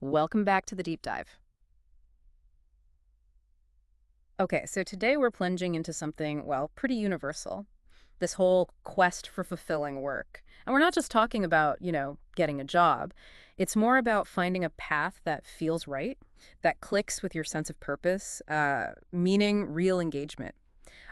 Welcome back to the deep dive. Okay, so today we're plunging into something, well, pretty universal. This whole quest for fulfilling work. And we're not just talking about, getting a job. It's more about finding a path that feels right, that clicks with your sense of purpose, meaning, real engagement.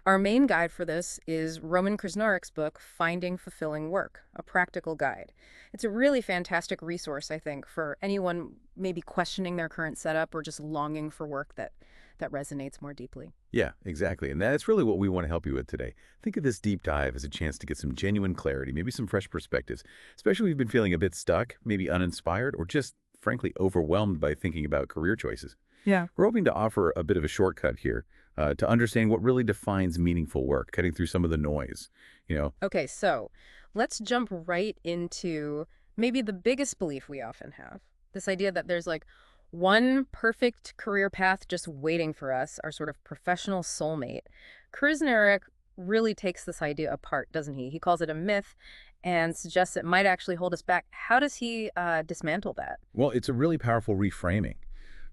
Our main guide for this is Roman Krznaric's book, Finding Fulfilling Work, a practical guide. It's a really fantastic resource, I think, for anyone maybe questioning their current setup or just longing for work that resonates more deeply. Yeah, exactly. And that's really what we want to help you with today. Think of this deep dive as a chance to get some genuine clarity, maybe some fresh perspectives, especially if you've been feeling a bit stuck, maybe uninspired, or just frankly overwhelmed by thinking about career choices. Yeah. We're hoping to offer a bit of a shortcut here to understanding what really defines meaningful work, cutting through some of the noise. You know, Okay, so let's jump right into maybe the biggest belief we often have. This idea that there's like one perfect career path just waiting for us, our sort of professional soulmate. Krznaric really takes this idea apart, doesn't he? He calls it a myth and suggests it might actually hold us back. How does he dismantle that? well, it's a really powerful reframing.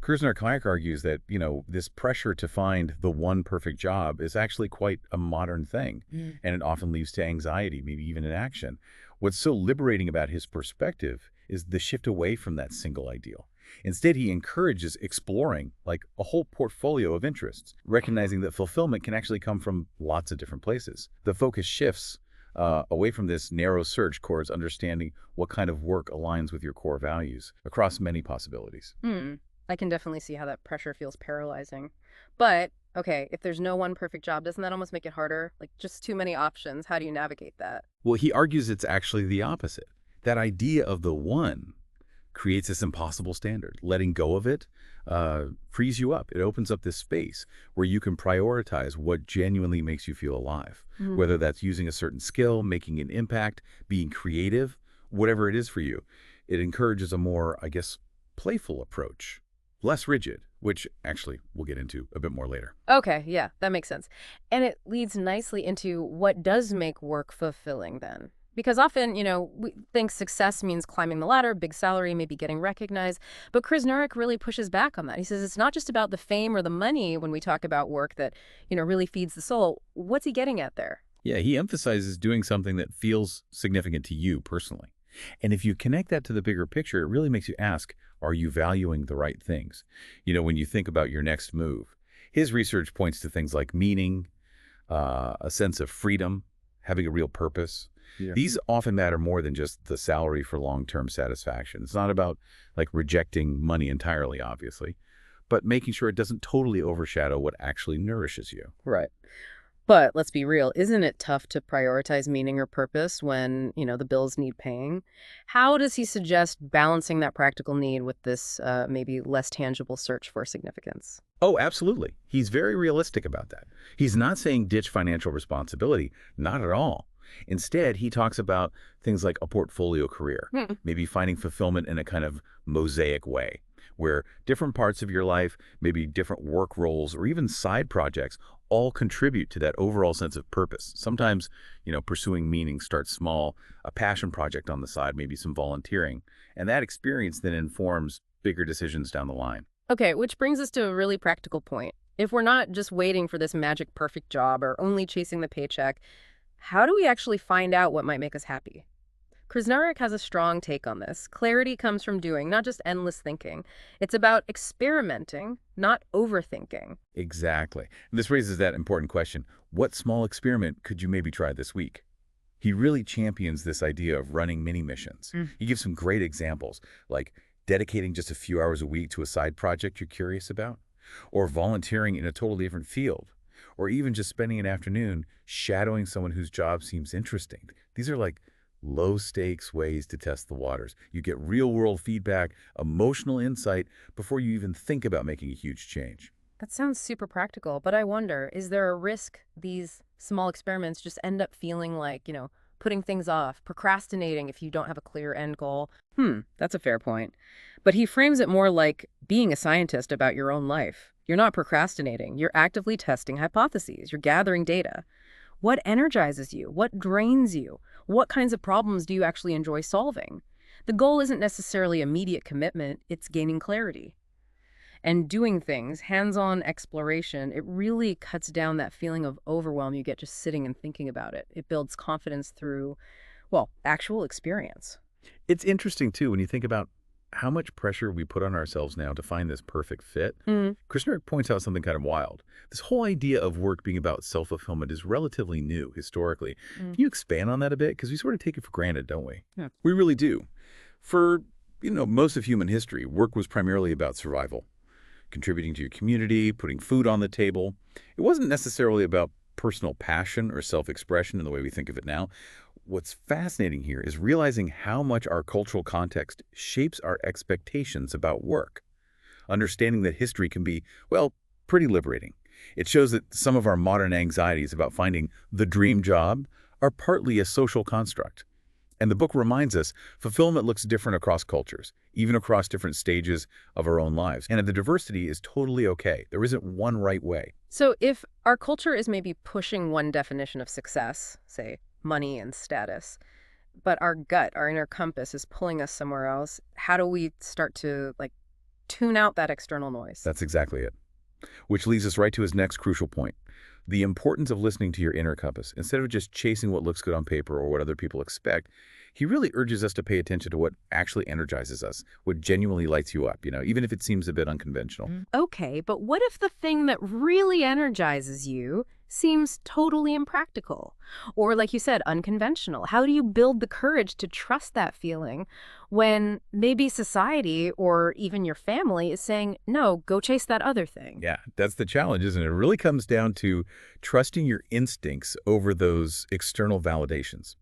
Karznaric argues that, this pressure to find the one perfect job is actually quite a modern thing, Mm. and it often leads to anxiety, maybe even inaction. What's so liberating about his perspective is the shift away from that single ideal. Instead, he encourages exploring like a whole portfolio of interests, recognizing that fulfillment can actually come from lots of different places. The focus shifts away from this narrow search towards understanding what kind of work aligns with your core values across many possibilities. Hmm. I can definitely see how that pressure feels paralyzing. But, okay, if there's no one perfect job, doesn't that almost make it harder? Like, just too many options. How do you navigate that? Well, he argues it's actually the opposite. That idea of the one creates this impossible standard. Letting go of it frees you up. It opens up this space where you can prioritize what genuinely makes you feel alive, Mm. whether that's using a certain skill, making an impact, being creative, whatever it is for you. It encourages a more, I guess, playful approach, less rigid, which actually we'll get into a bit more later. Okay, yeah, that makes sense. And it leads nicely into what does make work fulfilling then. Because often, we think success means climbing the ladder, big salary, maybe getting recognized. But Krznaric really pushes back on that. He says it's not just about the fame or the money when we talk about work that, really feeds the soul. What's he getting at there? Yeah, he emphasizes doing something that feels significant to you personally. And if you connect that to the bigger picture, it really makes you ask, are you valuing the right things? When you think about your next move. His research points to things like meaning, a sense of freedom, having a real purpose. Yeah. These often matter more than just the salary for long-term satisfaction. It's not about like rejecting money entirely, obviously, but making sure it doesn't totally overshadow what actually nourishes you. Right. But let's be real, isn't it tough to prioritize meaning or purpose when, the bills need paying? How does he suggest balancing that practical need with this maybe less tangible search for significance? Oh, absolutely. He's very realistic about that. He's not saying ditch financial responsibility, not at all. Instead, he talks about things like a portfolio career, Hmm. maybe finding fulfillment in a kind of mosaic way, where different parts of your life, maybe different work roles, or even side projects all contribute to that overall sense of purpose. Sometimes, pursuing meaning starts small, a passion project on the side, maybe some volunteering, and that experience then informs bigger decisions down the line. Okay, which brings us to a really practical point. If we're not just waiting for this magic perfect job or only chasing the paycheck, how do we actually find out what might make us happy? Krznaric has a strong take on this. Clarity comes from doing, not just endless thinking. It's about experimenting, not overthinking. Exactly. And this raises that important question. What small experiment could you maybe try this week? He really champions this idea of running mini missions. Mm. He gives some great examples, like dedicating just a few hours a week to a side project you're curious about, or volunteering in a totally different field, or even just spending an afternoon shadowing someone whose job seems interesting. These are like low-stakes ways to test the waters. You get real-world feedback, emotional insight before you even think about making a huge change. That sounds super practical, but I wonder, is there a risk these small experiments just end up feeling like, putting things off, procrastinating if you don't have a clear end goal? That's a fair point. But he frames it more like being a scientist about your own life. You're not procrastinating. You're actively testing hypotheses. You're gathering data. What energizes you? What drains you? What kinds of problems do you actually enjoy solving? The goal isn't necessarily immediate commitment, it's gaining clarity. And doing things, hands-on exploration, it really cuts down that feeling of overwhelm you get just sitting and thinking about it. It builds confidence through, well, actual experience. It's interesting, too, when you think about how much pressure we put on ourselves now to find this perfect fit. Mm. Krznaric points out something kind of wild. This whole idea of work being about self-fulfillment is relatively new historically. Mm. Can you expand on that a bit? Because we sort of take it for granted, don't we? Yeah. We really do. For, most of human history, work was primarily about survival, contributing to your community, putting food on the table. It wasn't necessarily about personal passion or self-expression in the way we think of it now. What's fascinating here is realizing how much our cultural context shapes our expectations about work. Understanding that history can be, well, pretty liberating. It shows that some of our modern anxieties about finding the dream job are partly a social construct. And the book reminds us fulfillment looks different across cultures, even across different stages of our own lives. And the diversity is totally okay. There isn't one right way. So if our culture is maybe pushing one definition of success, say money and status, but our gut, our inner compass is pulling us somewhere else, how do we start to tune out that external noise? That's exactly it. Which leads us right to his next crucial point. The importance of listening to your inner compass. Instead of just chasing what looks good on paper or what other people expect, he really urges us to pay attention to what actually energizes us, what genuinely lights you up, even if it seems a bit unconventional. Okay, but what if the thing that really energizes you seems totally impractical? Or, like you said, unconventional? How do you build the courage to trust that feeling when maybe society or even your family is saying, no, go chase that other thing? Yeah, that's the challenge, isn't it? It really comes down to trusting your instincts over those external validations.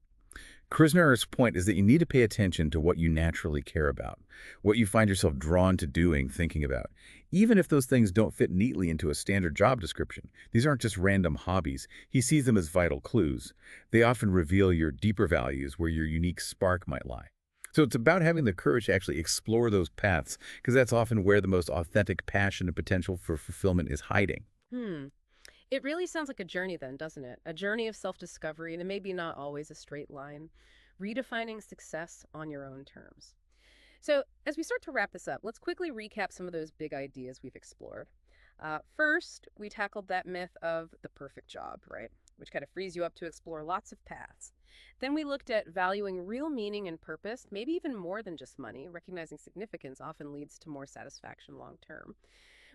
Krznaric's point is that you need to pay attention to what you naturally care about, what you find yourself drawn to doing, thinking about. Even if those things don't fit neatly into a standard job description, these aren't just random hobbies. He sees them as vital clues. They often reveal your deeper values, where your unique spark might lie. So it's about having the courage to actually explore those paths, because that's often where the most authentic passion and potential for fulfillment is hiding. Hmm. It really sounds like a journey then, doesn't it? A journey of self-discovery, and maybe not always a straight line. Redefining success on your own terms. So, as we start to wrap this up, let's quickly recap some of those big ideas we've explored. First, we tackled that myth of the perfect job, right? Which kind of frees you up to explore lots of paths. Then we looked at valuing real meaning and purpose, maybe even more than just money. Recognizing significance often leads to more satisfaction long term.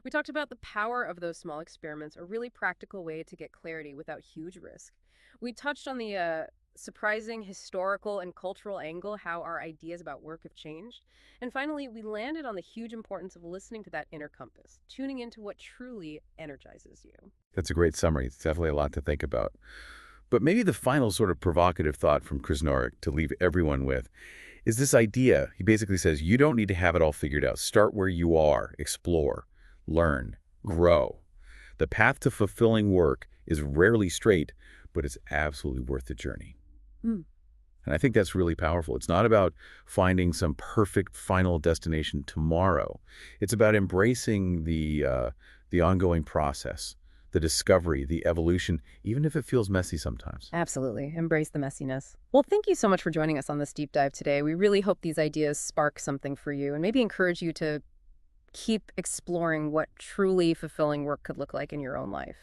We talked about the power of those small experiments, a really practical way to get clarity without huge risk. We touched on the surprising historical and cultural angle, how our ideas about work have changed. And finally, we landed on the huge importance of listening to that inner compass, tuning into what truly energizes you. That's a great summary. It's definitely a lot to think about. But maybe the final sort of provocative thought from Krznaric to leave everyone with is this idea. He basically says, you don't need to have it all figured out. Start where you are, explore, learn, grow. The path to fulfilling work is rarely straight, but it's absolutely worth the journey. Mm. And I think that's really powerful. It's not about finding some perfect final destination tomorrow. It's about embracing the ongoing process, the discovery, the evolution, even if it feels messy sometimes. Absolutely. Embrace the messiness. Well, thank you so much for joining us on this deep dive today. We really hope these ideas spark something for you and maybe encourage you to keep exploring what truly fulfilling work could look like in your own life.